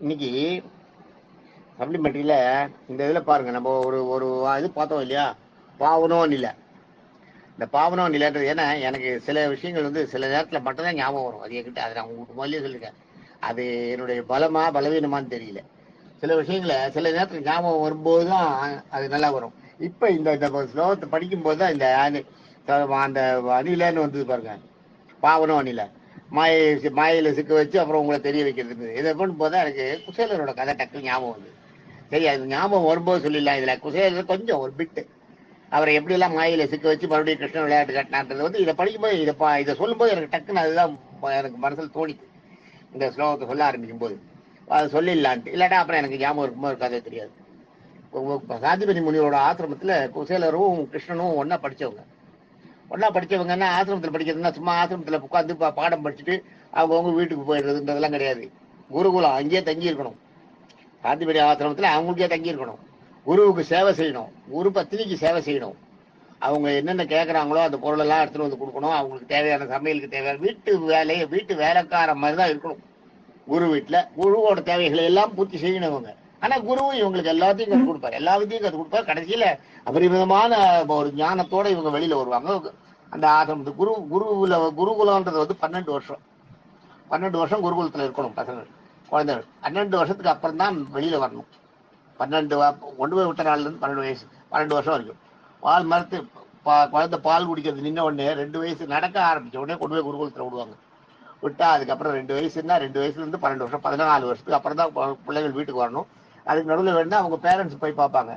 இன்னைக்கு சப்ளிமெண்ட்ரியில இந்த இதில் பாருங்க, நம்ம ஒரு ஒரு இது பார்த்தோம் இல்லையா, பாவனோ நிலை. இந்த பாவனோ நிலைன்றது ஏன்னா எனக்கு சில விஷயங்கள் வந்து சில நேரத்தில் மட்டும்தான் ஞாபகம் வரும். அது என்கிட்ட அதை நான் உங்களுக்கு முதல்ல சொல்லியிருக்கேன். அது என்னுடைய பலமா பலவீனமான்னு தெரியல. சில விஷயங்களை சில நேரத்தில் ஞாபகம் வரும்போது தான் அது நல்லா வரும். இப்போ இந்த ஸ்லோகத்தை படிக்கும்போது தான் இந்த அந்த அணிலன்னு வந்து பாருங்க, பாவனோ அணில மாயில சிக்க வச்சு அப்புறம் உங்களை தெரிய வைக்கிறது. இதை கொண்டு போது எனக்கு குசேலரோட கதை டக்கு ஞாபகம் வந்து சரி, அது ஞாபகம் வரும்போது சொல்லிடலாம். இதுல குசேலர் கொஞ்சம் ஒரு பிட்டு அவரை எப்படி எல்லாம் மாயில சிக்க வச்சு மறுபடியும் கிருஷ்ணன் விளையாட்டு கட்டினான்றது வந்து இதை படிக்கும்போது இதை சொல்லும்போது எனக்கு டக்குன்னு அதுதான் எனக்கு மனசில் தோணிது. இந்த ஸ்லோகத்தை சொல்ல ஆரம்பிக்கும் போது அது சொல்லிடலான்ட்டு, இல்லாட்டா அப்புறம் எனக்கு ஞாபகம் இருக்கும்போது கதை தெரியாது. சாந்திபதி முனியோட ஆசிரமத்துல குசேலரும் கிருஷ்ணனும் ஒன்னா படிச்சவங்கன்னா ஆசிரமத்தில் படிக்கிறதுனா சும்மா ஆசிரமத்தில் உட்காந்து பாடம் படிச்சுட்டு அவங்கவுங்க வீட்டுக்கு போயிடுறதுன்றதெல்லாம் கிடையாது. குருகுலம் அங்கேயே தங்கி இருக்கணும். சாந்திபதி ஆசிரமத்தில் அவங்களுக்கே தங்கி இருக்கணும். குருவுக்கு சேவை செய்யணும், குரு பத்தினிக்கு சேவை செய்யணும். அவங்க என்னென்ன கேட்குறாங்களோ அந்த பொருளெல்லாம் எடுத்துகிட்டு வந்து கொடுக்கணும். அவங்களுக்கு தேவையான சமையலுக்கு தேவையான வீட்டு வேலைக்கார மாதிரி தான் இருக்கணும். குரு வீட்டில் குருவோட தேவைகளை எல்லாம் பூர்த்தி செய்யணும் அவங்க. ஆனால் குருவும் இவங்களுக்கு எல்லாத்தையும் கற்றுக் கொடுப்பார், எல்லா வித்தையும் கற்றுக் கொடுப்பார். கடைசியில் அபரிமிதமான ஒரு ஞானத்தோட இவங்க வெளியில் வருவாங்க. அந்த ஆசிரமத்து குருகுலன்றது வந்து 12 வருஷம். 12 வருஷம் குருகுலத்தில் இருக்கணும் பசங்க குழந்தைகள். 12 வருஷத்துக்கு அப்புறம் தான் வெளியில் வரணும். 12 கொண்டு போய் விட்ட நாள்லேருந்து 12 வயசு, 12 வருஷம் வரைக்கும் பால் மறுத்து குழந்தை பால் குடிக்கிறது நின்ன உடனே 2 வயசு நடக்க ஆரம்பிச்ச உடனே கொண்டு போய் குருகுலத்தில் விடுவாங்க. விட்டா அதுக்கப்புறம் 2 வயசுன்னா 2 வயசுலேருந்து 12 வருஷம், 14 வருஷத்துக்கு அப்புறம் தான் பிள்ளைகள் வீட்டுக்கு வரணும். அதுக்கு நடுவில் வேணும்னா அவங்க பேரண்ட்ஸ் போய் பார்ப்பாங்க.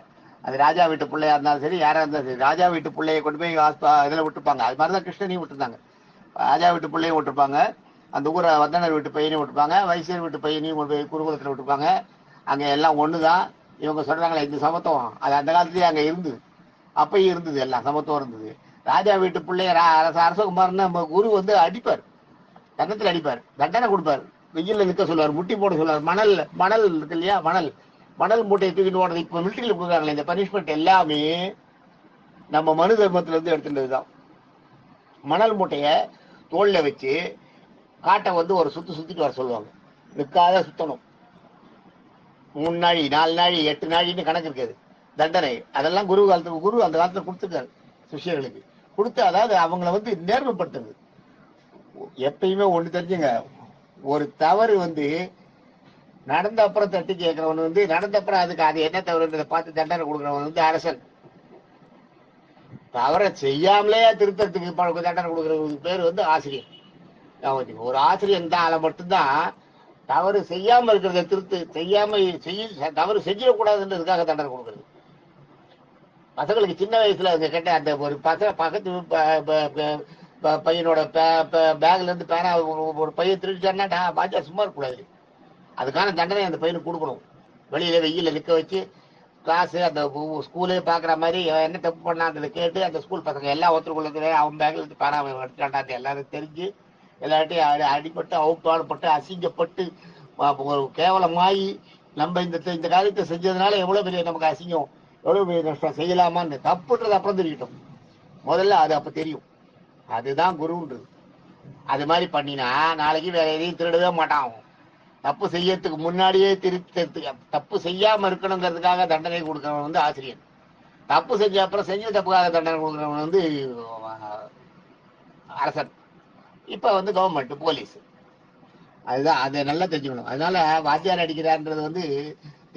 அது ராஜா வீட்டு பிள்ளையா இருந்தாலும் சரி, யாராக இருந்தாலும் சரி, ராஜா வீட்டு பிள்ளையை கொண்டு போய் இதில் விட்டுருப்பாங்க. அது மாதிரி தான் கிருஷ்ணனையும் விட்டுருந்தாங்க. ராஜா வீட்டு பிள்ளையும் விட்டுருப்பாங்க, அந்த ஊரை வந்தனர் வீட்டு பையனையும் விட்டுருப்பாங்க, வைசியர் வீட்டு பையனையும் கொண்டு போய் குருகுலத்தில் விட்டுருப்பாங்க. அங்கே எல்லாம் ஒன்று தான். இவங்க சொல்கிறாங்களே இந்த சமத்துவம் அது அந்த காலத்துலேயே அங்கே இருந்தது, அப்பயும் இருந்தது, எல்லாம் சமத்துவம் இருந்தது. ராஜா வீட்டு பிள்ளைய அரசகுமார்னு நம்ம குரு வந்து அடிப்பார், தண்டத்தில் அடிப்பார், தண்டனை கொடுப்பார், வெயிலில் நிற்க சொல்லுவார், முட்டி போட சொல்லுவார். மணல் இருக்கு இல்லையா, மணல் மூட்டையை தூக்கிட்டு ஓடுறது. இப்போ மிலிட்டரியில் கொடுக்குறாங்களே இந்த பனிஷ்மெண்ட் எல்லாமே நம்ம மனு தர்மத்துல இருந்து எடுத்துட்டது தான். மணல் மூட்டைய தோல்ல வச்சு காட்டை வந்து ஒரு சுத்திட்டு வர சொல்லுவாங்க. நிற்காத சுத்தணும். 3 நாழி 4 நாழி 8 நாழின்னு கணக்கு இருக்காது தண்டனை. அதெல்லாம் குரு அந்த காலத்துல கொடுத்துருக்காரு சிஷியர்களுக்கு கொடுத்து. அதாவது அவங்கள வந்து நேர்மைப்படுத்துறது. எப்பயுமே ஒண்ணு தெரிஞ்சுங்க, ஒரு தவறு வந்து நடந்த அப்புறம் தட்டி கேட்கிறவன் வந்து நடந்த அப்புறம் அதுக்கு அது என்ன தவறுன்றதை பார்த்து தண்டனை கொடுக்குறவன் வந்து அரசன். தவறை செய்யாமலே திருத்தத்துக்கு தண்டனை கொடுக்குறவங்களுக்கு பேர் வந்து ஆசிரியர். ஒரு ஆசிரியன் தான் அதை மட்டும்தான் தவறு செய்யாம இருக்கிறத தவறு செஞ்சிடக்கூடாதுன்றதுக்காக தண்டனை கொடுக்குறது. பசங்களுக்கு சின்ன வயசுல அவங்க கேட்ட அந்த ஒரு பக்கத்து பையனோட பேக்ல இருந்து பேனா ஒரு பையன் திருடிச்சாருன்னா பாஜா சும்மா இருக்கக்கூடாது. அதுக்கான தண்டனை அந்த பையனுக்கு கொடுக்கணும். வெளியில வெயில நிற்க வச்சு கிளாஸ் அந்த ஸ்கூலே பாக்குற மாதிரி என்ன தப்பு பண்ணான்றதை கேட்டு அந்த ஸ்கூல் பசங்க எல்லாம் ஒருத்தருக்குள்ள அவன் பேக்ல இருந்து பேனா எடுத்துட்டாண்டா எல்லாரும் தெரிஞ்சு எல்லார்ட்டையும் அடிபட்டு அவுப்பாடப்பட்டு அசிங்கப்பட்டு கேவலமாயி நம்ம இந்த காரியத்தை செஞ்சதுனால எவ்வளவு பெரிய நமக்கு அசிங்கம், எவ்வளவு பெரிய நஷ்டம், செய்யலாமான்னு தப்புன்றது அப்புறம் தெரிவிட்டோம். முதல்ல அது அப்ப தெரியும். அதுதான் குருன்றது. அது மாதிரி பண்ணினா நாளைக்கு வேற எதையும் திருடவே மாட்டான். தப்பு செய்யறதுக்கு முன்னாடியே திருத்தத்துக்கு தப்பு செய்யாம இருக்கணுங்கிறதுக்காக தண்டனை கொடுக்கறவன் வந்து ஆசிரியர். தப்பு செஞ்ச அப்புறம் செஞ்ச தப்புக்காக தண்டனை கொடுக்கறவன் வந்து அரசன். இப்ப வந்து கவர்மெண்ட் போலீஸ். அதுதான் அதை நல்லா தெரிஞ்சுக்கணும். அதனால வாத்தியார் அடிக்கிறான்றது வந்து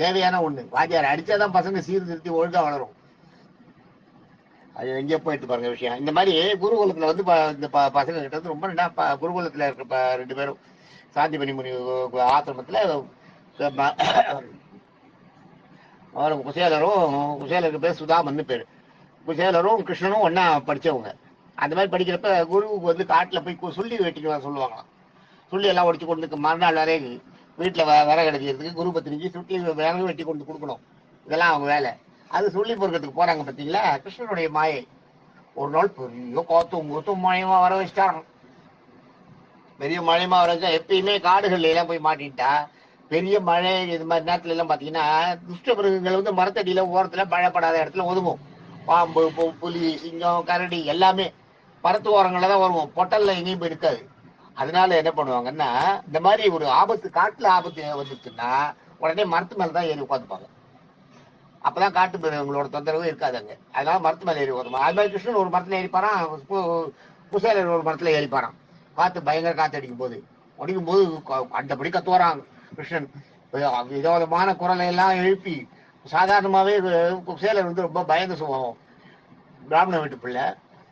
தேவையான ஒண்ணு. வாத்தியார் அடிச்சாதான் பசங்க சீர்திருத்தி ஒழுங்கா வளரும். அது எங்கேயோ போயிட்டு பாருங்க விஷயம். இந்த மாதிரி குருகுலத்துல வந்து இந்த பசங்க கிட்ட வந்து ரொம்ப நல்லா குருகுலத்துல இருக்க 2 பேரும் சாந்திபனி முனி ஆசிரமத்துல குசேலருக்கு பேர் சுதாமன்னு பேரு. குசேலரும் கிருஷ்ணனும் ஒன்னா படிச்சவங்க. அந்த மாதிரி படிக்கிறப்ப குருவுக்கு வந்து காட்டுல போய் சொல்லி வெட்டிக்கு சொல்லுவாங்களாம். சுள்ளி எல்லாம் ஒடிச்சு கொண்டு மறுநாள் வரை வீட்டுல விறகு அடைக்கிறதுக்கு குரு பத்திரிக்கை சுட்டி விறகு வெட்டி கொண்டு கொடுக்கணும். இதெல்லாம் அவங்க வேலை. அது சொல்லி பொறுக்கிறதுக்கு போறாங்க பார்த்தீங்களா. கிருஷ்ணனுடைய மாயை ஒரு நாள் பெரிய காத்தும் மழையமா வர வச்சிட்டாங்க. பெரிய மழையமா வர வச்சா எப்பயுமே காடுகள்ல எல்லாம் போய் மாட்டிட்டா பெரிய மழை இது மாதிரி நேரத்துல எல்லாம் பாத்தீங்கன்னா துஷ்ட மிருகங்கள் வந்து மரத்தடியில ஓரத்துல மழைப்படாத இடத்துல ஒதுங்கும். பாம்பு புலி சிங்கம் கரடி எல்லாமே மரத்து ஓரங்கள்ல தான் வருவோம். பொட்டல்ல எங்கேயும் போய் இருக்காது. அதனால என்ன பண்ணுவாங்கன்னா, இந்த மாதிரி ஒரு ஆபத்து, காட்டுல ஆபத்து வந்துச்சுன்னா உடனே மரத்து மேலதான் ஏறி உட்காந்துப்பாங்க. அப்பதான் காட்டு மிருகங்களோட தொந்தரவு இருக்காது அங்க. அதனால மரத்து மேல ஏறி உட்காந்து, அது மாதிரி கிருஷ்ணன் ஒரு மரத்துல ஏறிப்பாரான், குசேலர் ஒரு மரத்துல ஏறிப்பாரான். காத்து பயங்கர காத்து அடிக்கும் போது, அந்தபடி கத்துவாரான் கிருஷ்ணன். விதவிதமான குரலை எல்லாம் எழுப்பி, சாதாரணமாவே குசேலர் வந்து ரொம்ப பயந்த சுபாவம், பிராமண வீட்டு பிள்ளை,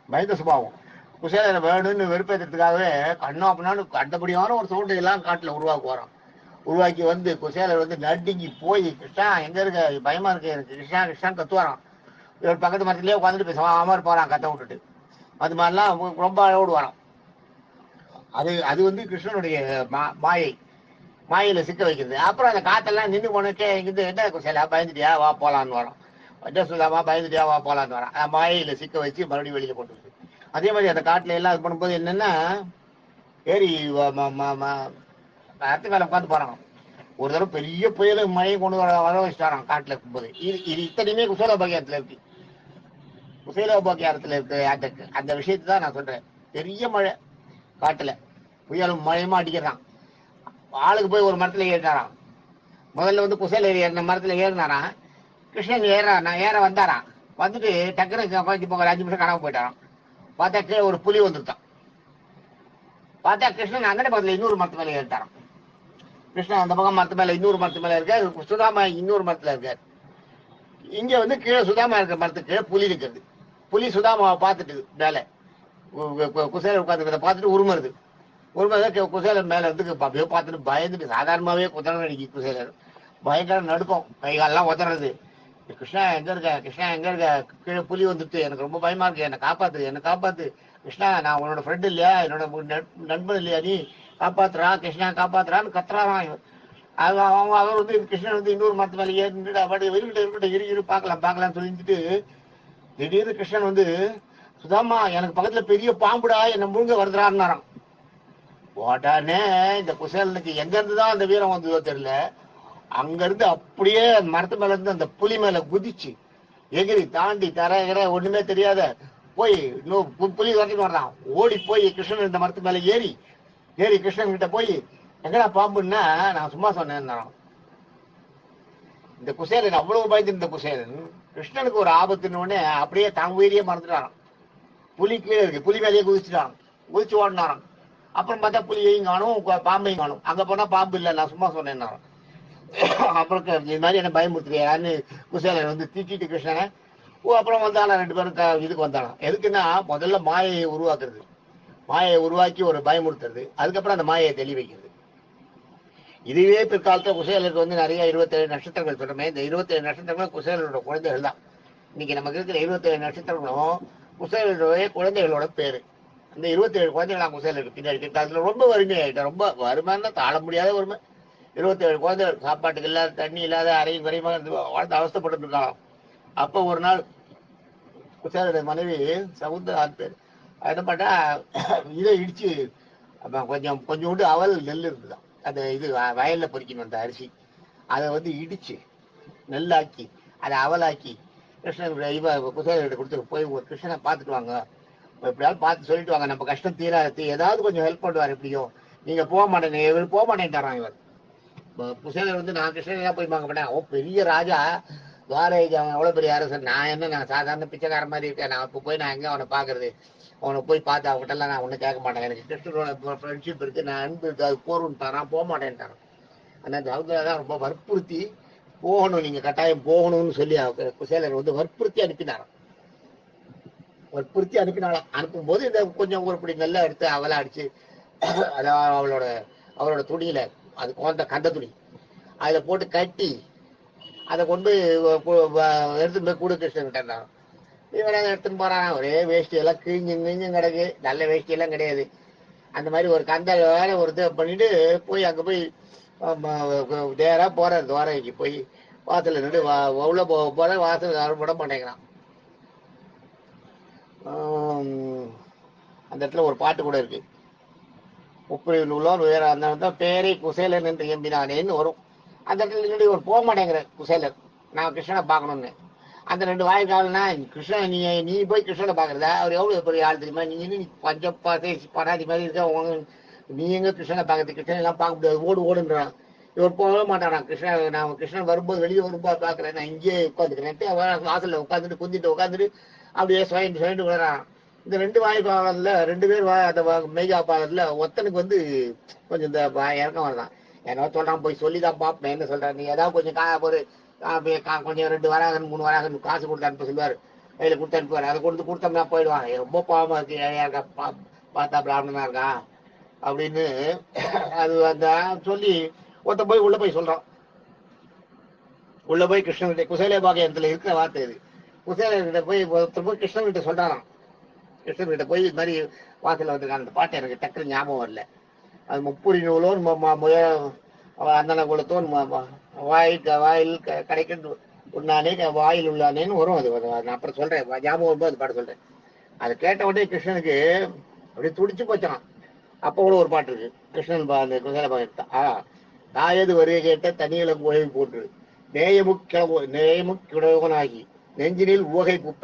பயந்த சுபாவம். குசேலரை வேணும்னு வெறுப்பேற்றதுக்காகவே கண்ணா அப்படின்னாலும் கண்டபடியான ஒரு சவுண்டை எல்லாம் காட்டுல உருவாக்குவாராம். உருவாக்கி வந்து குசேலர் வந்து நடுங்கி போய், கிருஷ்ணா எங்க இருக்க, பயமா இருக்கு எனக்கு, கிருஷ்ணா கிருஷ்ணான்னு கத்துவாராம். இவர் பக்கத்து மரத்துலயே உட்காந்துட்டு பேசுவான், அமர் போறான் கத்த விட்டுட்டு. அது மாதிரிலாம் ரொம்ப அழோடு வரான். அது வந்து கிருஷ்ணனுடைய மாயை, மாயில சிக்க வைக்கிறது. அப்புறம் அந்த காத்தெல்லாம் நின்று போனே இங்கிருந்து, என்ன குசேலா பயந்துட்டியா வா போலான்னு வரோம், சுதாமா பயந்துட்டியா வா போலான்னு வரான். மாயில சிக்க வச்சு மறுபடியும் வெளியில கொண்டு வந்து, அதே மாதிரி அந்த காட்டுல எல்லாம் இது பண்ணும்போது என்னன்னா, ஏறி மரத்து மேல உட்காந்து போறாங்க. ஒரு தடவை பெரிய புயல மழையை கொண்டு வர வச்சுட்டாராம் காட்டுல இருக்கும்போது. இது இத்தனையுமே குசேலோபாக்கியத்துல இருக்கு. குசேலோபாக்கியத்துல இருக்கு. அந்த விஷயத்தை தான் நான் சொல்றேன். பெரிய மழை காட்டுல, புயலும் மழையுமா அடிக்கிறான். ஆளுக்கு போய் ஒரு மரத்துல ஏறினாராம். முதல்ல வந்து குசேல ஏறின மரத்துல ஏறினாராம். கிருஷ்ணன் ஏற வந்தாராம். வந்துட்டு டக்குனு கொஞ்சம் போக 5 நிமிஷம் காணாம போயிட்டாராம். பார்த்தா கீழே ஒரு புலி வந்துட்டான். பார்த்தா கிருஷ்ணன் அந்த பக்கத்துல இன்னொரு மரத்து மேல ஏறிட்டாராம். கிருஷ்ணன் அந்த பக்கம் மரத்து மேல இன்னொரு மரத்து மேல இருக்காரு, சுதாமா இன்னொரு மரத்துல இருக்காரு. இங்க வந்து கீழே சுதாமா இருக்கிற மரத்துக்கு கீழே புலி இருக்கிறது. புலி சுதாமாவை பார்த்துட்டு மேல குசேல உட்காந்துக்கிறத பார்த்துட்டு உருமருது. குசேலர் மேல இருந்து அப்படியே பார்த்துட்டு பயந்துட்டு, சாதாரணமாவே குதிரை அடிக்கி குசேலர் பயங்கர நடுக்கம், கைகாலெல்லாம் உதறது. கிருஷ்ணா எங்க இருக்க, கிருஷ்ணா எங்க இருக்க, கீழே புலி வந்துட்டு, எனக்கு ரொம்ப பயமா இருக்கு, என்னை காப்பாத்து, என்னை காப்பாத்து கிருஷ்ணா, நான் உன்னோட ஃப்ரெண்டு இல்லையா, என்னோட நண்பன் இல்லையா, நீ காப்பாத்துறா கிருஷ்ணா காப்பாத்துறான்னு கத்துறான். அவர் வந்து கிருஷ்ணன் வந்து இன்னொரு மரத்து மேலே ஏறிட்டு அப்படி இருக்கட்டும் பார்க்கலாம்னு சொல்லிட்டு, திடீர்னு கிருஷ்ணன் வந்து, சுதாமா எனக்கு பக்கத்துல பெரிய பாம்புடா என்ன முழுங்க வருதுறான்னாராம். உடனே இந்த குசேலனுக்கு எங்க இருந்துதான் அந்த வீரம் வந்ததோ தெரியல, அங்க இருந்து அப்படியே மரத்து மேல இருந்து அந்த புலி மேல குதிச்சு எகிரி தாண்டி தர ஒண்ணுமே தெரியாத போய் இன்னும் புலி வரட்டு வரலாம், ஓடி போய் கிருஷ்ணன் இந்த மரத்து மேல ஏறி கிருஷ்ணன் கிட்ட போய், எங்கடா பாம்புன்னா, நான் சும்மா சொன்னேன். இந்த குசேலன் அவ்வளவு பயந்துருந்த குசேலன் கிருஷ்ணனுக்கு ஒரு ஆபத்துன்னு உடனே அப்படியே தாங்க உயிரியே மறந்துட்டாராம். புலி கீழே இருக்கு, புலி மேலேயே குதிச்சு ஓடினாராம். அப்புறம் பார்த்தா புலியையும் காணும், பாம்பையும் காணும். அங்க போனா பாம்பு இல்லை, நான் சும்மா சொன்னேன். அப்புறம் இது மாதிரி என்ன பயமுறுத்துறியான்னு குசேலன் வந்து திட்டிட்டு கிருஷ்ணனை அப்புறம் வந்தாலும் 2 பேரும் இதுக்கு வந்தாலும். எதுக்குன்னா, முதல்ல மாயையை உருவாக்குறது, மாயையை உருவாக்கி ஒரு பயமுறுத்துறது, அதுக்கப்புறம் அந்த மாயையை தெளி வைக்கிறது. இதுவே பிற்காலத்துல குசேலருக்கு வந்து நிறைய 27 நட்சத்திரங்கள் சொல்றோமே, இந்த 27 நட்சத்திரங்களும் குசேலரோட குழந்தைகள் தான். இன்னைக்கு நமக்கு இருக்கிற 27 நட்சத்திரங்களும் குசேலருடைய குழந்தைகளோட பேரு. அந்த 27 குழந்தைகள் குசேலருக்கு பின்னாடி பிற்காலத்துல ரொம்ப வறுமையாயிட்டா, ரொம்ப வறுமைன்னா தாழ முடியாத வறுமை. 27 குழந்தைகள், சாப்பாட்டுக்கு இல்லாத, தண்ணி இல்லாத, அறையும் குறையுமா வாழ்ந்து அவஸ்தப்பட்டு இருக்காங்க. அப்ப ஒரு நாள் குசேலருடைய மனைவி சகுந்தரா பேர் என்ன பண்ணா, இதை இடிச்சு கொஞ்சோண்டு அவல் நெல் இருந்துதான், அந்த இது வயல்ல பொறிக்கணும் அந்த அரிசி, அதை வந்து இடிச்சு நெல்லாக்கி அதை அவலாக்கி கிருஷ்ணன் குசேலர்கிட்ட கொடுத்துட்டு போய் ஒரு கிருஷ்ணனை பார்த்துட்டு வாங்க, எப்படியாவது பார்த்து சொல்லிட்டு வாங்க, நம்ம கஷ்டம் தீராது, ஏதாவது கொஞ்சம் ஹெல்ப் பண்ணுவார், எப்படியோ நீங்க போக மாட்டேங்க, இவர் போக மாட்டேன்ட்டாரான். இவர் குசேலர் வந்து, நான் கிருஷ்ணன் போய் பார்க்க மாட்டேன், ஓ பெரிய ராஜா துவாரகை, அவன் எவ்வளவு பெரிய அரசன், நான் சாதாரண பிச்சைக்கார மாதிரி இருக்கேன், நான் இப்போ போய் நான் எங்க அவனை பாக்குறது, அவனை போய் பார்த்து அவங்ககிட்ட எல்லாம் நான் ஒன்னும் கேட்க மாட்டேன், எனக்கு கிருஷ்ணனோட ஃப்ரெண்ட்ஷிப் இருக்கு, நான் அன்பு இருக்கு, அது போறேன்ட்டாரான், போக மாட்டேன்ட்டாரான். ஆனா சகோதரா தான் ரொம்ப வற்புறுத்தி போகணும், நீங்க கட்டாயம் போகணும்னு சொல்லி குசேலர் வந்து வற்புறுத்தி அனுப்பினாராம். வற்புறுத்தி அனுப்பினாலும் அனுப்பும் போது இந்த கொஞ்சம் ஒரு பிடி நெல்லை எடுத்து அவளை அடிச்சு, அதாவது அவரோட துணியில, அது கொண்ட கந்த துணி, அதுல போட்டு கட்டி அதை கொண்டு எடுத்துட்டு போய் கூடு கிருஷ்ணன் கிட்ட. இவனை எடுத்துன்னு போறான், ஒரே வேஷ்டி எல்லாம் கிழிஞ்சும் கிடக்கு, நல்ல வேஷ்டி எல்லாம் கிடையாது. அந்த மாதிரி ஒரு கந்தல் வேற ஒரு இதை பண்ணிட்டு போய் அங்க போய் நேரா போறாரு துவாரகைக்கு. போய் வாசல்ல நின்று உள்ள போற, வாசல் யாரும் விட மாட்டேங்கிறான். அந்த இடத்துல ஒரு பாட்டு கூட இருக்கு, உப்புரில் உள்ளோர் வேற அந்த பேரை குசேலன் என்று எம்பினானேன்னு வரும். அந்த இடத்துல நின்று ஒரு போக மாட்டேங்கிற குசேலர், நான் கிருஷ்ணனை பார்க்கணும்னு. அந்த 2 வாய்க்கால்னா, கிருஷ்ணன் நீ போய் கிருஷ்ணனை பாக்குறதா, அவர் எவ்வளவு பெரிய ஆள் தெரியுமா, நீ பஞ்ச பராதி மாதிரி இருக்க, நீ எங்க கிருஷ்ணனை பார்க்கறது, கிருஷ்ணன் எல்லாம் பார்க்க முடியாது, ஓடு ஓடுன்றான். இவர் போகவே மாட்டானா, நான் கிருஷ்ணன் வரும்போது வெளியே வரும்போது பாக்குறேன், நான் இங்கேயே உட்காந்துக்கிறேன், வாசல்ல உட்காந்துட்டு குந்திட்டு உட்காந்துட்டு அப்படியே சுயண்டு சுயண்டு விழுறான். இந்த ரெண்டு வாய் பாகத்துல 2 பேர் அந்த மெய்கா பாகத்துல ஒத்தனுக்கு வந்து கொஞ்சம் இந்த இறக்கம் வருதான். என்ன சொல்றான், போய் சொல்லிதான் பாப்பேன் என்ன சொல்றான், நீ ஏதாவது கொஞ்சம் ஒரு கொஞ்சம் 2 வராகன் 3 வராகன் காசு கொடுத்து அனுப்ப சொல்லுவாரு, கையில கொடுத்து அனுப்புவாரு. அதை கொடுத்தோம்னா போயிடுவான். ரொம்ப பாவமா இருக்கு, ஏழையா இருக்கா, பார்த்தா பிராமணனா இருக்கான் அப்படின்னு அது அந்த சொல்லி ஒருத்த போய் உள்ள போய் சொல்றான். உள்ள போய் கிருஷ்ணகிட்ட குசேல பாகியத்துல இருக்கிற வார்த்தை இது. குசேலகிட்ட போய் ஒருத்தர் போய் கிருஷ்ணகிட்ட சொல்றாராம். கிருஷ்ணகிட்ட போய் இது மாதிரி வாசல வந்திருக்காங்க, அந்த பாட்டு எனக்கு டக்குனு ஞாபகம் வரல. அது முப்புரி நூலோன் அந்தன குலத்தோன் வாயில் கிடைக்கின்ற உண்ணானே வாயில் உள்ளானேன்னு வரும். அது நான் அப்புறம் சொல்றேன், ஞாபகம் வரும்போது அது பாட்டு சொல்றேன். அதை கேட்ட உடனே கிருஷ்ணனுக்கு அப்படியே துடிச்சு போச்சான். அப்போ கூட ஒரு பாட்டு இருக்கு கிருஷ்ணன் அந்த குசேல பாகியத்தான், தாயது வருகை கேட்ட தனியிலம் உழவி போன்று நேயமுக்கிழவனாகி நெஞ்சினில் உவகை பூப்ப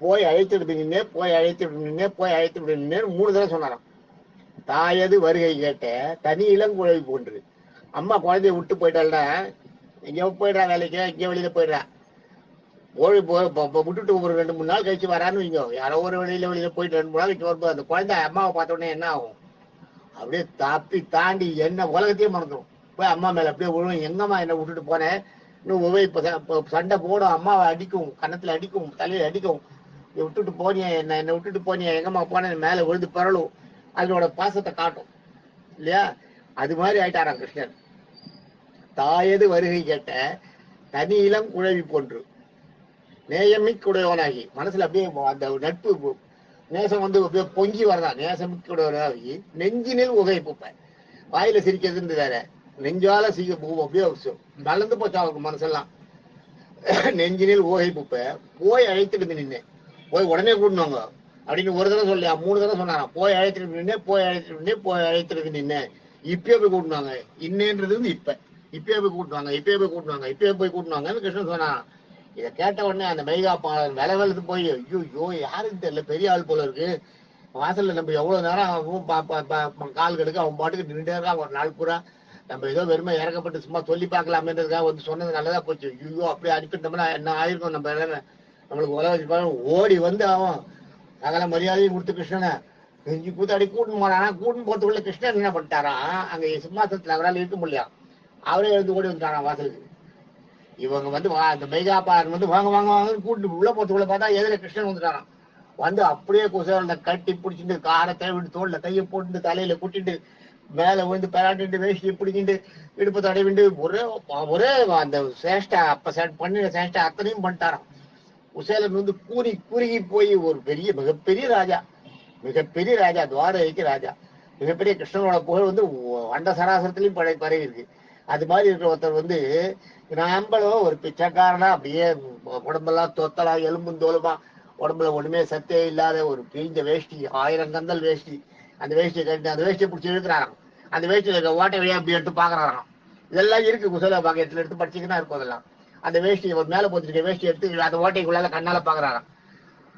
போய் அழைத்துட்டு நின்னே போய் அழைத்துட்டு நின்னே போய் அழைத்துட்டு நின்னே 3 தடவை சொன்னாராம். தாயது வருகை கேட்ட தனி இளங்குழவி போன்று. அம்மா குழந்தைய விட்டு போயிட்டாள்னா இங்க போயிடுறா வேலைக்கு, இங்க வெளியில போயிடுறா, விட்டுட்டு ஒரு 2-3 நாள் கழிச்சு வரான்னு வைங்க, யாரோ ஒரு வெளியில போயிட்டு 2-3 நாள் கழிச்சு வரும்போது அந்த குழந்தை அம்மாவை பார்த்த உடனே என்ன ஆகும், அப்படியே தப்பி தாண்டி என்ன உலகத்தையே மறந்துடும். போய் அம்மா மேல அப்படியே விழுவும், எங்கம்மா என்ன விட்டுட்டு போனேன், இன்னும் இப்ப சண்டை போடும், அம்மாவை அடிக்கும், கன்னத்துல அடிக்கும், தலையில அடிக்கும், விட்டுட்டு போனியா என்ன விட்டுட்டு போனியா, எங்கம்மா போனேன் மேல விழுந்து பரலும், அதனோட பாசத்தை காட்டும் இல்லையா. அது மாதிரி ஆயிட்டாராம் கிருஷ்ணன். தாயது வருகை கேட்ட தனி இளம் குழவி போன்று நேயமிக்குடையவனாகி, மனசுல அப்படியே அந்த நட்பு நேசம் வந்து அப்படியே பொங்கி வரதான், நேசமிக்குடையவனாகி நெஞ்சினில் உகை பூப்பேன். வாயில சிரிக்கிறதுன்னு வேற, நெஞ்சால அப்படியே மலர்ந்து போச்சா அவருக்கு மனசெல்லாம். நெஞ்சினில் ஊகை பூப்ப போய் அழைத்துட்டு நின்னேன், போய் உடனே கூட்டினாங்க அப்படின்னு ஒரு தடவை சொல்லியா 3 தடவை சொன்னாராம். போய் அழைத்துட்டு நின்னே போய் அழைத்துட்டு நின்னே போய் அழைத்துட்டு நின்னேன், இப்பயே போய் கூட்டினாங்க. இன்னேன்றது வந்து இப்பயே போய் கூட்டுவாங்க, இப்பயே போய் கூட்டுவாங்க, இப்பயே போய் கூட்டினாங்கன்னு கிருஷ்ணன் சொன்னான். இதை கேட்ட உடனே அந்த மெய்கா விலை வெள்ளத்து போய் ஐயோ யாருன்னு தெரியல, பெரிய ஆள் போல இருக்கு, வாசல்ல நம்ம எவ்வளவு நேரம் ஆகும் கால் கெடுக்க அவன் பாட்டுக்கு நின்றுட்டே இருக்கான் ஒரு நாள் பூரா, நம்ம ஏதோ வெறுமை இறக்கப்பட்டு சும்மா சொல்லி பார்க்கலாமேன்றதுக்காக வந்து சொன்னது நல்லதா போச்சு. ஐயோ அப்படியே அனுப்பிட்டோம்னா என்ன ஆயிருக்கும், நம்ம நம்மளுக்கு உலக ஓடி வந்து அவன் சகல மரியாதையும் கொடுத்து கிருஷ்ணனை நெஞ்சு கூத்தாடி கூட்டின்னு போறானா. கூட்டின்னு போறதுக்குள்ள கிருஷ்ணன் என்ன பண்ணிட்டாரான், அங்க சிம்மாசனத்துல அவரால் இருக்க முடியல, அவரே எழுந்து ஓடி வந்துட்டாரான் வாசலுக்கு. இவங்க வந்து அந்த மெய்காப்பாரன் வந்து வாங்க வாங்க வாங்கன்னு கூட்டிட்டு உள்ள போறதுக்குள்ள பார்த்தா எதிர கிருஷ்ணன் வந்துட்டாரான். வந்து அப்படியே குசேல கட்டி பிடிச்சிட்டு காரை தழுவிட்டு தோல்ல கையை போட்டு தலையில கூட்டிட்டு மேல விழுந்து பெராட்டிட்டு வேஷ்டியை பிடிக்கிட்டு இடுப்பு தடவிண்டு ஒரே ஒரே அந்த சேஷ்டா அப்ப பண்ணின சேஷ்டா அத்தனையும் பண்ணிட்டாராம். குசேலன் வந்து குறுகி போய் ஒரு மிகப்பெரிய ராஜா துவாரகைக்கு ராஜா, மிகப்பெரிய கிருஷ்ணனோட புகழ் வந்து அண்ட சராசரத்திலையும் பரவி இருக்கு. அது மாதிரி இருக்கிற ஒருத்தர் வந்து நம்மளும் ஒரு பிச்சைக்காரனா அப்படியே உடம்பெல்லாம் தொத்தலா எலும்பும் தோலுமா, உடம்புல ஒண்ணுமே சத்தே இல்லாத ஒரு கிழிஞ்ச வேஷ்டி, 1000 கந்தல் வேஷ்டி, அந்த வேஷ்டியை கட்டி அந்த வேஷ்டியை பிடிச்சி இழுக்கிறாராம். அந்த வேஷ்டியில இருக்க ஓட்டை வழியா அப்படி எடுத்து பாக்குறாராம். இதெல்லாம் இருக்கு குசேல பாக்கியத்துல எடுத்து படிச்சுக்கினா இருக்கும். அதெல்லாம் அந்த வேஷ்டி ஒரு மேல போத்துருக்க வேஷ்டி எடுத்து அந்த ஓட்டைக்குள்ளால கண்ணால பாக்குறாராம்.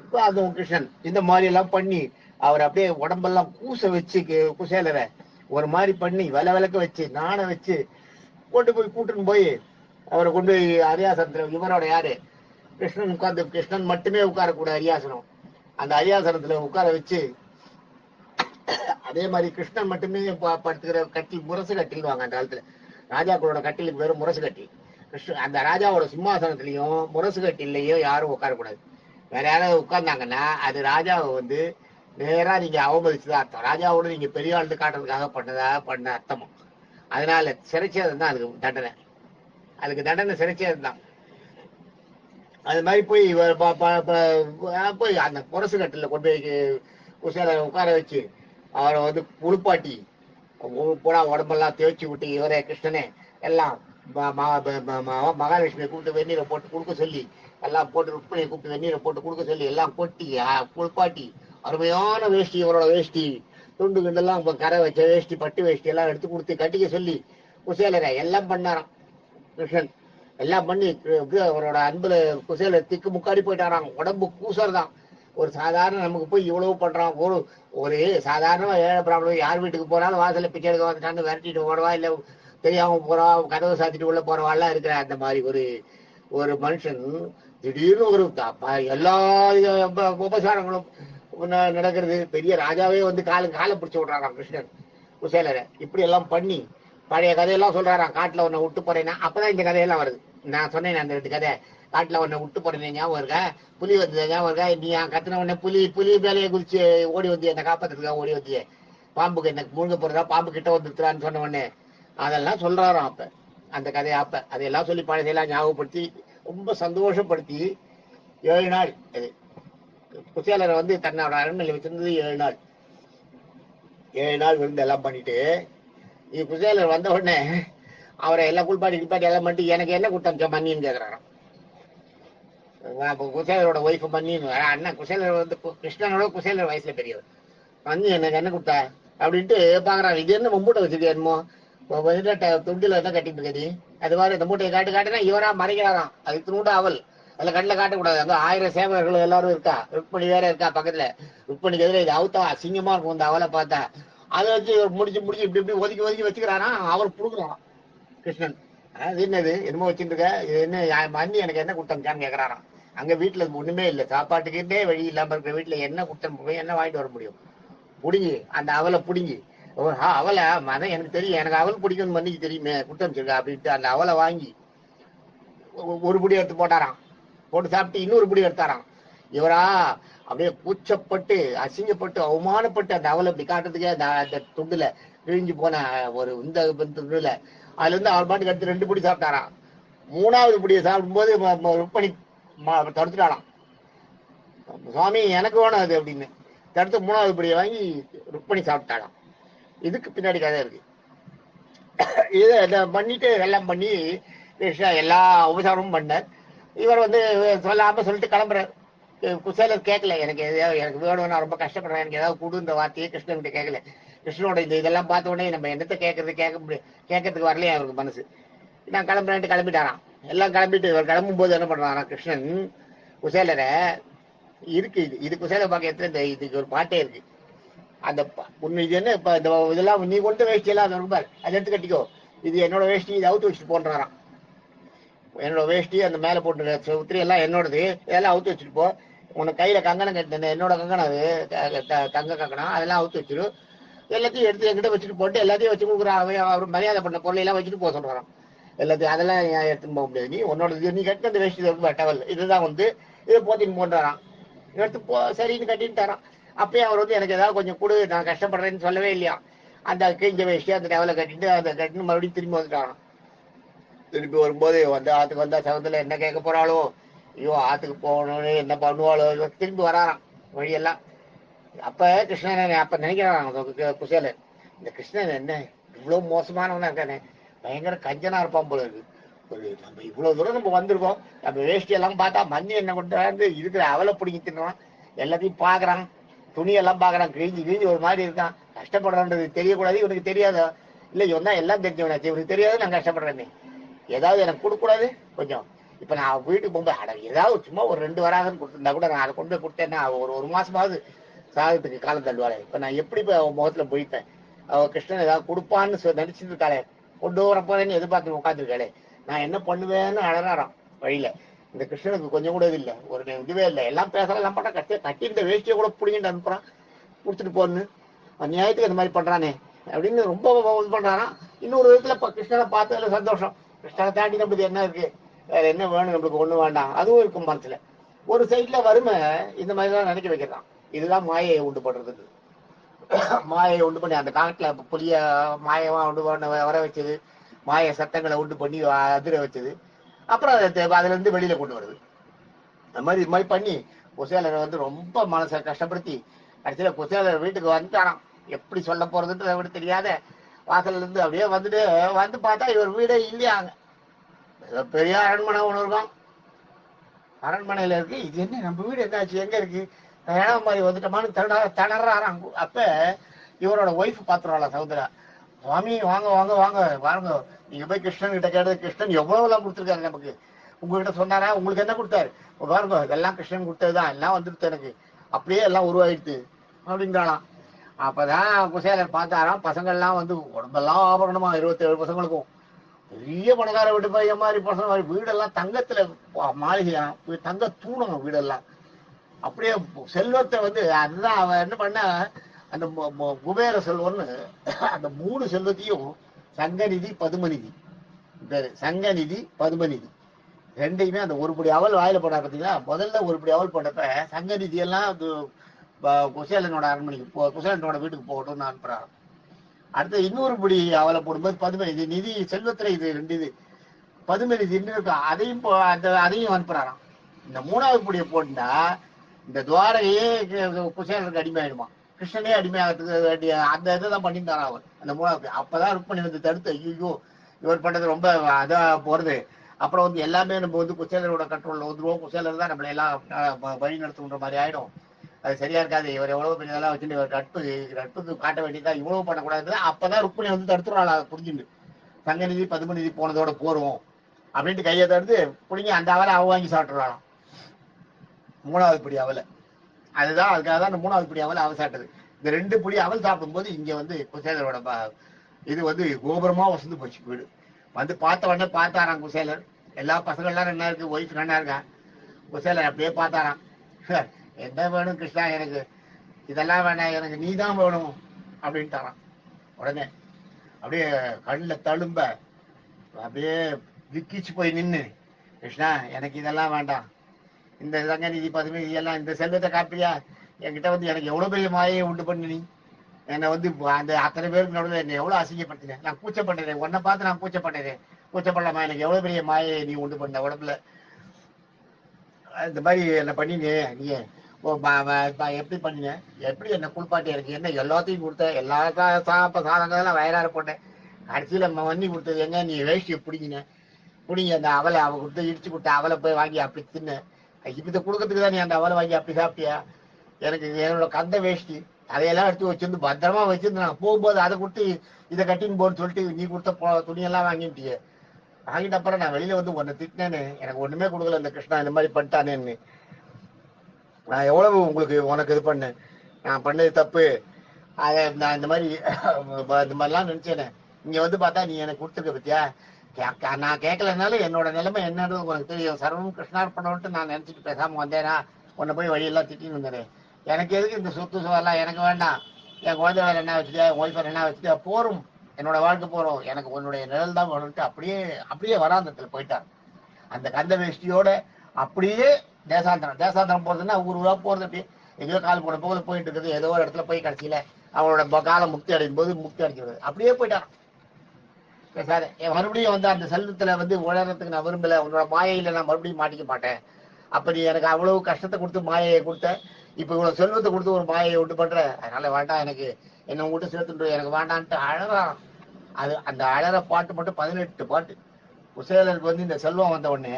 இப்போ அது கிருஷ்ணன் இந்த மாதிரி எல்லாம் பண்ணி அவர் அப்படியே உடம்பெல்லாம் கூச வச்சு குசேலரை ஒரு மாதிரி பண்ணி விளக்க வச்சு நாண வச்சு கூட்டுன்னு போய் அவரை கொண்டு போய் அரியாசனத்துல, இவரோட யாரு கிருஷ்ணன் உட்கார்ந்து, கிருஷ்ணன் மட்டுமே உட்காரக்கூட அரியாசனம், அந்த அரியாசனத்துல உட்கார வச்சு அதே மாதிரி கிருஷ்ணன் மட்டுமே படுத்துக்கிற கட்டில் முரசு கட்டில்வாங்க அந்த காலத்துல. ராஜாக்களோட கட்டிலுக்கு பேரும் முரசு கட்டில். அந்த ராஜாவோட சிம்மாசனத்திலையும் முரசு கட்டிலையும் யாரும் உட்காரக்கூடாது. வேற யாராவது உட்கார்ந்தாங்கன்னா அது ராஜாவை வந்து நேரா நீங்க அவமதிச்சுதான் அர்த்தம், ராஜாவோட நீங்க பெரிய ஆளுந்து காட்டுறதுக்காக பண்ண அர்த்தமும். அதனால சிறைச்சேதம் தான் அதுக்கு தண்டனை சிறைச்சேதம் தான். அது மாதிரி போய் அந்த முரசு கட்டில கொண்டு போய் குசேல உட்கார வச்சு அவரை வந்து குளிப்பாட்டி பூரா உடம்பெல்லாம் தேய்ச்சி விட்டு இவரே கிருஷ்ணனே எல்லாம் மகாலட்சுமியை கூப்பிட்டு வெந்நீரை போட்டு கொடுக்க சொல்லி, எல்லாம் போட்டு ருக்மிணியை கூப்பிட்டு வெந்நீரை போட்டு கொடுக்க சொல்லி எல்லாம் கொட்டி குளிப்பாட்டி அருமையான வேஷ்டி, இவரோட வேஷ்டி துண்டு குண்டெல்லாம் கரை வச்ச வேஷ்டி பட்டு வேஷ்டி எல்லாம் எடுத்து கொடுத்து கட்டிக்க சொல்லி குசேலரை எல்லாம் பண்ணாராம் கிருஷ்ணன். எல்லாம் பண்ணி அவரோட அன்புல குசேலர் திக்கு முக்காடி போயிட்டாராம். உடம்பு கூசர் தான், ஒரு சாதாரண நமக்கு போய் இவ்வளவு பண்றான். ஒரு சாதாரண ஏழை பிராமணன் யார் வீட்டுக்கு போனாலும் வாசல்ல பிச்சை எடுக்க வந்துட்டான்னு விரட்டிட்டு ஓடவா, இல்ல தெரியாம போறா, கதவை சாத்திட்டு உள்ள போறவாள்லாம் இருக்கிற அந்த மாதிரி ஒரு ஒரு மனுஷன் திடீர்னு ஒரு எல்லா உபசாரங்களும் நடக்கிறது. பெரிய ராஜாவே வந்து காலை பிடிச்சு விடுறாராம் கிருஷ்ணன் குசேலரை. இப்படி எல்லாம் பண்ணி பழைய கதையெல்லாம் சொல்றாராம். காட்டுல உன்னை விட்டு போறேன்னா அப்பதான் இந்த கதையெல்லாம் வருது. நான் சொன்னேன் அந்த 2 கதை. காட்டுல உன்னை விட்டு போறேன் ஞாபகம் இருக்கா, புலி வந்து ஞாபகம் இருக்கா, நீ கத்தின உடனே புலி மேலேயே குதிச்சு ஓடி வந்து என்னை காப்பாத்துறதுக்காக ஓடி வந்து பாம்புக்கு எனக்கு முழுங்க போறதா, பாம்பு கிட்ட வந்துருக்கிறான்னு சொன்ன உடனே அதெல்லாம் சொல்றாராம். அப்ப அந்த கதையை அதையெல்லாம் சொல்லி பழசையெல்லாம் ஞாபகப்படுத்தி ரொம்ப சந்தோஷப்படுத்தி 7 நாள் அது குசேலரை வந்து தன்னோட அரண்மனையில் வச்சிருந்தது 7 நாள். 7 நாள் விருந்து எல்லாம் பண்ணிட்டு குசேலர் வந்த உடனே அவரை எல்லாம் குளிப்பாட்டி எல்லாம் பண்ணிட்டு எனக்கு என்ன கொடுத்தா மன்னின்னு கேட்கிறாராம். குசேலரோட ஒய்ஃப் மன்னின்னு அண்ணன் குசேலர் வந்து கிருஷ்ணனோட குசேலர் வயசுல பெரியவர். மன்னி எனக்கு என்ன கொடுத்தா அப்படின்ட்டு பாக்குறாரு. இது என்ன மூட்டை வச்சிருக்க என்னமோ துண்டில தான் கட்டிட்டு இருக்க நீ, அது மாதிரி இந்த மூட்டையை காட்டுனா இவரா மறைக்கிறாராம். அது திரும்ப அவள் அதுல கண்ணில் காட்டக்கூடாது. அங்க 1000 சேவகர்கள் எல்லாரும் இருக்கா, ருக்மணி வேற இருக்கா பக்கத்துல. ருக்மணிக்கு எதிர இது அவுத்தா அசிங்கமா இருக்கும் இந்த அவளை பார்த்தா. அதை வச்சு முடிச்சு இப்படி ஒதுக்கி வச்சுக்கிறானா. அவர் புடுக்குறான் கிருஷ்ணன். அது என்னது என்னமோ வச்சுட்டு இருக்க, இது என்ன மன்னி எனக்கு என்ன கொடுத்தான்னு கேட்கறாராம். அங்க வீட்டுல ஒண்ணுமே இல்லை, சாப்பாட்டுக்கிட்டே வழி இல்லாம இருக்கிற வீட்டுல என்ன கொடுத்தேன், என்ன வாங்கிட்டு வர முடியும். புடுங்கி அந்த அவலை புடுங்கி அவலை மதம் எனக்கு தெரியும், எனக்கு அவல் பிடிக்கும்னு மன்னிக்கு தெரியுமே கொடுத்தமிச்சிருக்கா அப்படின்ட்டு அந்த அவலை வாங்கி ஒரு புடி எடுத்து போட்டாராம். போட்டு சாப்பிட்டு இன்னொரு புடி எடுத்தாராம். இவரா அப்படியே கூச்சப்பட்டு அசிங்கப்பட்டு அவமானப்பட்டு அந்த அவலை இப்படி காட்டுறதுக்கே அந்த துண்டுல கிழிஞ்சு போன ஒரு இந்த துண்டுல அதுல இருந்து அவர் பாட்டுக்கு எடுத்து 2 புடி சாப்பிட்டாராம். 3வது புடியை சாப்பிடும்போது ருக்மணி தடுத்துட்டாராம். சுவாமி எனக்கு வேணும் அது அப்படின்னு தடுத்து 3வது புடியை வாங்கி ருக்மணி சாப்பிட்டாராம். இதுக்கு பின்னாடி கதை இருக்கு. இதை பண்ணிட்டு எல்லாம் பண்ணி எல்லா உபசாரமும் பண்ணார். இவர் வந்து சொல்லாம சொல்லிட்டு கிளம்புறாரு. குசேலர் கேட்கல, எனக்கு வேணும், நான் ரொம்ப கஷ்டப்படுறேன், எனக்கு ஏதாவது கொடு இந்த வார்த்தையே கிருஷ்ணன்கிட்ட கேட்கல. கிருஷ்ணனோட இதெல்லாம் பார்த்த உடனே நம்ம என்னத்தை கேட்கறதுக்கு வரலையா அவருக்கு மனசு. நான் கிளம்புறேன்ட்டு கிளம்பிட்டாராம். எல்லாம் கிளம்பிட்டு இவர் கிளம்பும் போது என்ன பண்றாராம் கிருஷ்ணன் குசேலரை இருக்கு இது குசேலர் பார்க்க எத்தனை இதுக்கு ஒரு பாட்டே இருக்கு. அந்த உண்மை இது என்ன இப்ப இந்த இதெல்லாம் நீ கொண்டு வேஷ்டி எல்லாம் அது ரொம்ப அதை எடுத்து கட்டிக்கோ, இது என்னோட வேஷ்டி, இது அவுத்து வச்சுட்டு போன்றாராம். என்னோட வேஷ்டி அந்த மேல போட்டு உத்திரி எல்லாம் என்னோடது, இதெல்லாம் அவுத்து வச்சுட்டு போ. உனக்கு கையில கங்கணம் கட்டினேன், என்னோட கங்கணம் அது தங்க கங்கணம், அதெல்லாம் அவுத்து வச்சிரு. எல்லாத்தையும் எடுத்து என்கிட்ட வச்சுட்டு போட்டு எல்லாத்தையும் வச்சு கொடுக்குறான். அவர் மரியாதை பண்ண பொருளை எல்லாம் வச்சுட்டு போக சொல்றான். எல்லாத்தையும் அதெல்லாம் எடுத்துன்னு போக முடியாது, நீ உன்னோட நீ கட்டின அந்த வேஷ்டி ரொம்ப டவல் இதுதான் வந்து இதை போத்தின்னு போன்றாராம். எடுத்து போ சரின்னு கட்டின்னு தரான். அப்பயே அவர் வந்து எனக்கு ஏதாவது கொஞ்சம் கொடு, நான் கஷ்டப்படுறேன்னு சொல்லவே இல்லையா. அந்த கிழிஞ்ச வேஷ்டி அந்த டவலை கட்டிட்டு அதை கட்டின்னு மறுபடியும் திரும்பி வந்துட்டாராம். திருப்பி வரும்போது வந்து ஆத்துக்கு வந்தா சவத்துல என்ன கேட்க போறாளோ, ஐயோ ஆத்துக்கு போகணும்னு என்ன பண்ணுவாளோ, திரும்பி வராராம் வழியெல்லாம். அப்ப கிருஷ்ணன் அப்ப நினைக்கிறான் குசேலன், இந்த கிருஷ்ணன் என்ன இவ்வளவு மோசமானவனா இருக்கானே, பயங்கர கஞ்சனா இருப்பான் போல இருக்கு. நம்ம இவ்வளவு தூரம் நம்ம வந்திருக்கோம், நம்ம வேஷ்டி எல்லாம் பார்த்தா மண்ணி என்ன கொண்டாந்து இருக்கிற அவலை பிடிங்கி தின்னுவான். எல்லாத்தையும் பாக்குறான், துணியெல்லாம் பாக்குறான், கிழிஞ்சு ஒரு மாதிரி இருக்கான். கஷ்டப்படுறான்றது தெரியக்கூடாது, இவனுக்கு தெரியாதோ இல்ல, இவன் தான் எல்லாம் தெரிஞ்சவனாச்சு, இவனுக்கு தெரியாது நான் கஷ்டப்படுறேன்னு. ஏதாவது எனக்கு கொடுக்கூடாது கொஞ்சம். இப்ப நான் வீட்டுக்கு போகும்போது அட ஏதாவது சும்மா ஒரு 2 வராகன்னு கொடுத்துருந்தா கூட நான் அதை கொண்டு போய் கொடுத்தேன்னா ஒரு மாசமாவது சாதத்துக்கு காலம் தள்ளுவாளே. இப்ப நான் எப்படி போய் அவன் முகத்துல போயிட்டேன். அவ கிருஷ்ணன் ஏதாவது கொடுப்பான்னு நினைச்சிட்டு இருக்காளே, கொண்டு வர போறேன்னு எதிர்பார்த்து உட்காந்துருக்காளே, நான் என்ன பண்ணுவேன்னு அழறாராம் வழியில. இந்த கிருஷ்ணனுக்கு கொஞ்சம் கூட இது இல்லை, ஒரு இதுவே இல்லை. எல்லாம் பேசலாம் எல்லாம் பண்ணா கட்டி இந்த வேஷ்டியை கூட பிடிங்கிட்டு அனுப்புறான், கொடுத்துட்டு போன்னு நியாயத்துக்கு அந்த மாதிரி பண்றானே அப்படின்னு ரொம்ப இது பண்றாராம். இன்னொரு விதத்துல கிருஷ்ணனை பார்த்ததுல சந்தோஷம். கிருஷ்ணனை தாண்டி நம்மளுக்கு என்ன இருக்கு, வேற என்ன வேணும், நம்மளுக்கு ஒண்ணு வேண்டாம், அதுவும் இருக்கும் மனசுல. ஒரு சைட்ல வறுமை இந்த மாதிரிதான் நினைக்க வைக்கிறான். இதுதான் மாயையை உண்டு பண்றதுக்கு. மாயையை உண்டு பண்ணி அந்த காட்டுல புளிய மாயமா உண்டு பண்ண வர வச்சது, மாய சத்தங்களை உண்டு பண்ணி அதிர வச்சது, அப்புறம் அதுல இருந்து வெளியில கொண்டு வருது. அது மாதிரி இது மாதிரி பண்ணி குசேலரை வந்து ரொம்ப மனசை கஷ்டப்படுத்தி கடைசியில குசேலர் வீட்டுக்கு வந்துட்டாராம். எப்படி சொல்ல போறதுன்றது விட தெரியாத வாசல்ல இருந்து அப்படியே வந்து பார்த்தா இவர் வீடே இல்லையாங்க. பெரிய அரண்மனை ஒண்ணு இருக்கும், அரண்மனையில இருக்கு. இது என்ன நம்ம வீடு என்னாச்சு, எங்க இருக்கு, இடம் மாதிரி வந்துட்டோமான்னு திணறாராம். அப்ப இவரோட ஒய்ஃப் பாத்துருவாளா சௌந்தரா, சுவாமி வாங்க வாங்க வாங்க வாங்க, நீங்க போய் கிருஷ்ணன் கிட்ட கேட்டது, கிருஷ்ணன் எவ்வளவு எல்லாம் கொடுத்துருக்காரு நமக்கு, உங்ககிட்ட சொன்னாரா, உங்களுக்கு என்ன கொடுத்தாரு, பாருங்க இதெல்லாம் கிருஷ்ணன் கொடுத்ததுதான், எல்லாம் வந்துருச்சு எனக்கு, அப்படியே எல்லாம் உருவாயிடுது அப்படின்றாலாம். அப்பதான் குசேலர் பார்த்தாராம், பசங்கள்லாம் வந்து உடம்பெல்லாம் ஆபரணமா 27 பசங்களுக்கும் பெரிய பணக்கார வீட்டு பையன் மாதிரி பசங்க மாதிரி வீடெல்லாம் தங்கத்துல மாளிகையா, தங்க தூணம் வீடெல்லாம். அப்படியே செல்வத்தை வந்து அதுதான் அவன் என்ன பண்ண, அந்த குபேர செல்வம்னு அந்த 3 செல்வத்தையும் சங்கநிதி பதுமநிதி பேரு, சங்கநிதி பதுமநிதி ரெண்டையுமே அந்த ஒருபடி அவல் வாயில போட்டா பார்த்தீங்களா. முதல்ல ஒருபடி அவல் போட்டப்ப சங்கநிதி எல்லாம் குசேலனோட அரண்மனைக்கு குசேலனோட வீட்டுக்கு போகட்டும்னு அனுப்புறாரு. அடுத்து இன்னொரு படி அவலை போடும்போது பதுமநிதி நிதி செல்வத்துல இது 2 இது பதுமநிதி இருக்கு, அதையும் அதையும் அனுப்புறாராம். இந்த 3வது படியை போட்டா இந்த துவாரையே குசேலனுக்கு அடிமையாயிடுமா, கிருஷ்ணனே அடிமையாகிறதுக்கு அந்த இதை தான் பண்ணியிருந்தாரா அவர் அந்த 3வது. அப்பதான் ருக்மணி வந்து தடுத்து, ஐயோ இவர் பண்ணது ரொம்ப அதா போறது, அப்புறம் வந்து எல்லாமே நம்ம வந்து குசேலரோட கண்ட்ரோல்ல வந்துருவோம், குசேலர் தான் நம்மளை எல்லாம் வழி நடத்துன்ற மாதிரி ஆயிடும், அது சரியா இருக்காது, இவர் எவ்வளவு பெரிய இதெல்லாம் வச்சுட்டு இவர் நட்புக்கு காட்ட வேண்டியதா, இவ்வளவு பண்ணக்கூடாது. அப்பதான் ருக்மணி வந்து தடுத்துருவாள் அதை புரிஞ்சுட்டு, சங்கநிதி பதுமநிதி போனதோட போறோம் அப்படின்ட்டு கையை தடுத்து பிடிங்கி அந்த அவலை அவ வாங்கி சாப்பிட்டுருவாளாம் 3வது படி அவலை. அதுதான் அதுக்காக தான் அந்த 3வது படி அவலை அவ சாப்பிட்டது. இந்த 2 படி அவல் சாப்பிடும்போது இங்க வந்து குசேலரோட இது வந்து கோபுரமா வசந்து போச்சு வீடு. வந்து பார்த்த உடனே பார்த்தாராம் குசேலர், எல்லா பசங்கள்லாம் என்ன இருக்கு, ஒய்ஃப் என்ன இருக்கா. குசேலர் அப்படியே பார்த்தாராம், என்ன வேணும் கிருஷ்ணா, எனக்கு இதெல்லாம் வேணாம், எனக்கு நீ தான் வேணும் அப்படின்ட்டாராம். உடனே அப்படியே கண்ணில் தழும்ப அப்படியே விக்கிச்சு போய் நின்று, கிருஷ்ணா எனக்கு இதெல்லாம் வேண்டாம், இந்த சங்கநிதி பதுமநிதி எல்லாம் இந்த செல்வத்தை காப்பியா, என்கிட்ட வந்து எனக்கு எவ்வளவு பெரிய மாயை உண்டு பண்ணி நீ என்னை வந்து அந்த அத்தனை பேருக்கு நடுவில் என்னை எவ்வளவு அசிங்கப்படுத்தினேன், நான் கூச்சப்பட்டேன், உன்னை பார்த்து நான் கூச்சப்பட்டேன், கூச்சப்படலாமா, எனக்கு எவ்வளவு பெரிய மாயை நீ உண்டு பண்ண உடம்புல, இந்த மாதிரி என்ன பண்ணினே நீ எப்படி பண்ணின, எப்படி என்ன குளிப்பாட்டி இருக்கு, என்ன எல்லாத்தையும் கொடுத்த, எல்லா சாதங்கள்லாம் வயறார போட்டேன், கடைசியில வண்ணி கொடுத்தது எங்க, நீ வேஷ்டியை பிடிங்கின அந்த அவலை அவ கொடுத்து இடிச்சு கொடுத்த அவலை போய் வாங்கி அப்படி தின்ன, இதை கொடுக்கறதுக்கு தான் நீ அந்த அவலை வாங்கி அப்படி சாப்பிட்டியா, எனக்கு என்னோட கந்த வேஷ்டி அதையெல்லாம் எடுத்து வச்சிருந்து பத்திரமா வச்சிருந்து நான் போகும்போது அதை கொடுத்து இதை கட்டின்னு போன்னு சொல்லிட்டு நீ கொடுத்த துணியெல்லாம் வாங்கிட்டியே, வாங்கிட்ட அப்புறம் நான் வெளியில வந்து உன்னை திட்டினேன்னு, எனக்கு ஒண்ணுமே கொடுக்கல இந்த கிருஷ்ணா இந்த மாதிரி பண்ணிட்டானேன்னு, நான் எவ்வளவு உனக்கு இது பண்ணேன், நான் பண்ணது தப்பு, அதை நான் இந்த மாதிரிலாம் நினைச்சேனே, இங்க வந்து பார்த்தா நீ எனக்கு கொடுத்துருக்க பத்தியா, நான் கேட்கலனாலும் என்னோட நிலைமை என்னன்றது உனக்கு தெரியும், சர்வம் கிருஷ்ணார்ப்பணம்ட்டு நான் நினைச்சிட்டு பேசாம வந்தேனா, உன்னை போய் வழியெல்லாம் திட்டின்னு வந்தேன், எனக்கு எதுக்கு இந்த சொத்து சுவெல்லாம் எனக்கு வேண்டாம், என் குழந்தை வேலை என்ன வச்சுட்டியா, என் ஒய்ஃப் என்ன வச்சுட்டியா, போரும் என்னோட வாழ்க்கை போறோம், எனக்கு உன்னுடைய நிழல் தான் வேணும்ட்டு அப்படியே வராந்தத்துல போயிட்டார். அந்த கந்த வேஷ்டியோட அப்படியே தேசாந்திரம் போறதுன்னா ஊரா போறது, அப்படியே எங்கேயோ கால் போன போது போயிட்டு இருக்குது, ஏதோ ஒரு இடத்துல போய் கடைசியில அவனோட காலம் முக்தி அடையும் போது முக்தி அடைக்கிறது அப்படியே போயிட்டான். சார் மறுபடியும் வந்து அந்த செல்வத்துல வந்து உழறதுக்கு நான் விரும்பல, உன்னோட மாயையில நான் மறுபடியும் மாட்டிக்க மாட்டேன், அப்ப நீ எனக்கு அவ்வளவு கஷ்டத்தை கொடுத்து மாயையை கொடுத்த, இப்ப இவ்வளவு செல்வத்தை கொடுத்து ஒரு மாயையை உண்டு பண்ற, அதனால வேண்டாம், எனக்கு என்ன உங்ககிட்ட சேர்த்துட்டு எனக்கு வேண்டான்ட்டு அழறான். அது அந்த அழற பாட்டு மட்டும் 18 பாட்டு. குசேலருக்கு வந்து இந்த செல்வம் வந்த உடனே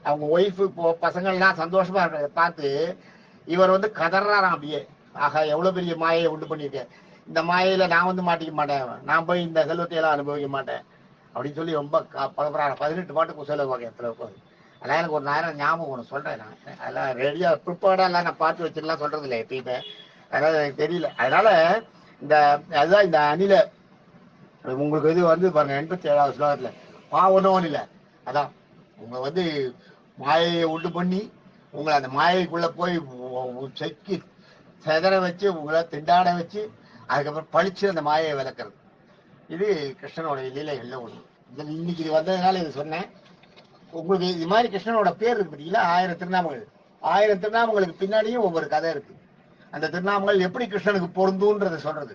அவங்க ஒய்ஃபு பசங்கள்லாம் சந்தோஷமா இருக்கிறத பார்த்து இவர் வந்து கதறாராம் அப்படியே, ஆகா எவ்வளவு பெரிய மாயையை உண்டு பண்ணியிருக்கேன், இந்த மாயையில நான் வந்து மாட்டிக்க மாட்டேன், நான் போய் இந்த செல்வத்தை எல்லாம் அனுபவிக்க மாட்டேன் அப்படின்னு சொல்லி ரொம்ப பதறாராம். 18 பாட்டு குசேலர் வகையத்துல உட்காந்து. அதெல்லாம் எனக்கு ஒரு நேரம் ஞாபகம் ஒன்று சொல்றேன், நான் அதெல்லாம் ரெடியா ப்ரிப்பேர்டா எல்லாம் நான் பார்த்து வச்சுலாம் சொல்றது இல்லை எப்பயுமே, அதனால எனக்கு தெரியல. அதனால அதுதான் இந்த அணில உங்களுக்கு இது வந்து பாருங்க 87வது ஸ்லோகத்துல பாவனோன்னு இல்லை, அதான் உங்க வந்து மாயையை உண்டு பண்ணி உங்களை அந்த மாயைக்குள்ள போய் செக்கி செதற வச்சு உங்களை திண்டாட வச்சு அதுக்கப்புறம் பழிச்சு அந்த மாயையை விளக்குறது, இது கிருஷ்ணனோட லீலைகள்ல ஒண்ணு. இன்னைக்கு இது வந்ததுனால இது சொன்னேன். உங்களுக்கு இது மாதிரி கிருஷ்ணனோட பேர் இருக்கு பார்த்தீங்களா, 1000 திருநாமங்கள், 1000 திருநாமங்களுக்கு பின்னாடியும் ஒவ்வொரு கதை இருக்கு. அந்த திருநாமங்கள் எப்படி கிருஷ்ணனுக்கு பொருந்துன்றதை சொல்றது,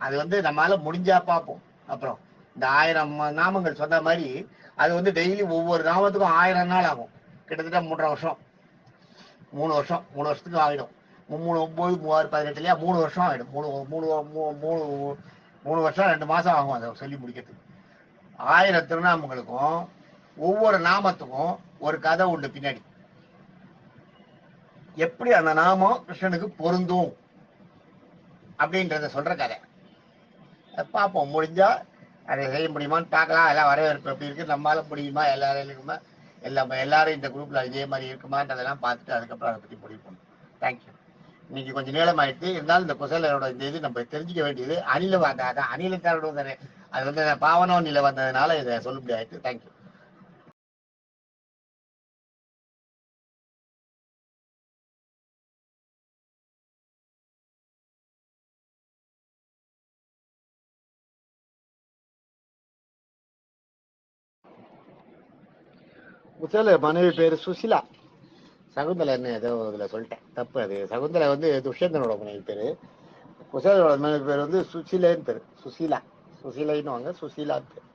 அது வந்து நம்மளால முடிஞ்சா பார்ப்போம். அப்புறம் இந்த 1000 நாமங்கள் சொன்ன மாதிரி அது வந்து டெய்லி ஒவ்வொரு நாமத்துக்கும் 1000 நாள் ஆகும், கிட்டத்தட்ட 3 வருஷம் 3 வருஷத்துக்கு ஆகிடும். 3 9 3 18 இல்லையா, 3 வருஷம் ஆகிடும். 3 வருஷம் 2 மாசம் ஆகும் அதை சொல்லி முடிக்கிறதுக்கு. 1000 திருநாமங்களுக்கும் ஒவ்வொரு நாமத்துக்கும் ஒரு கதை உண்டு பின்னாடி, எப்படி அந்த நாமம் கிருஷ்ணனுக்கு பொருந்தும் அப்படின்றத சொல்ற கதை பார்ப்போம். முடிஞ்சா அதை செய்ய முடியுமான்னு பார்க்கலாம். எல்லாம் வரவேற்பு எப்படி இருக்கு, நம்மளால முடியுமா, எல்லாரும் இருக்குமா, எல்லாரும் இந்த குரூப்ல இதே மாதிரி இருக்குமான்றதெல்லாம் பார்த்துட்டு அதுக்கப்புறம் அதை பத்தி முடிவு பண்ணுவோம். தேங்க்யூ. இன்னைக்கு கொஞ்சம் நீளமாயிடுச்சு. இருந்தாலும் இந்த குசேலரோட இந்த இது நம்ம தெரிஞ்சுக்க வேண்டியது. அணில அதான் அணிலக்காரோட தானே. அது வந்து பாவனோ நில வந்ததுனால இதை சொல்ல முடியாது. தேங்க்யூ. குசேல மனைவி பேரு சுசிலா. சகுந்தலன்னு ஏதோ இதுல சொல்லிட்டேன், தப்பு. அது சகுந்தலை வந்து துஷ்யந்தனோட மனைவி பேரு. குசேலரோட மனைவி பேர் வந்து சுசிலேன்னு பேரு. சுசீலா, சுசீலைன்னு வாங்க, சுசீலா பேரு.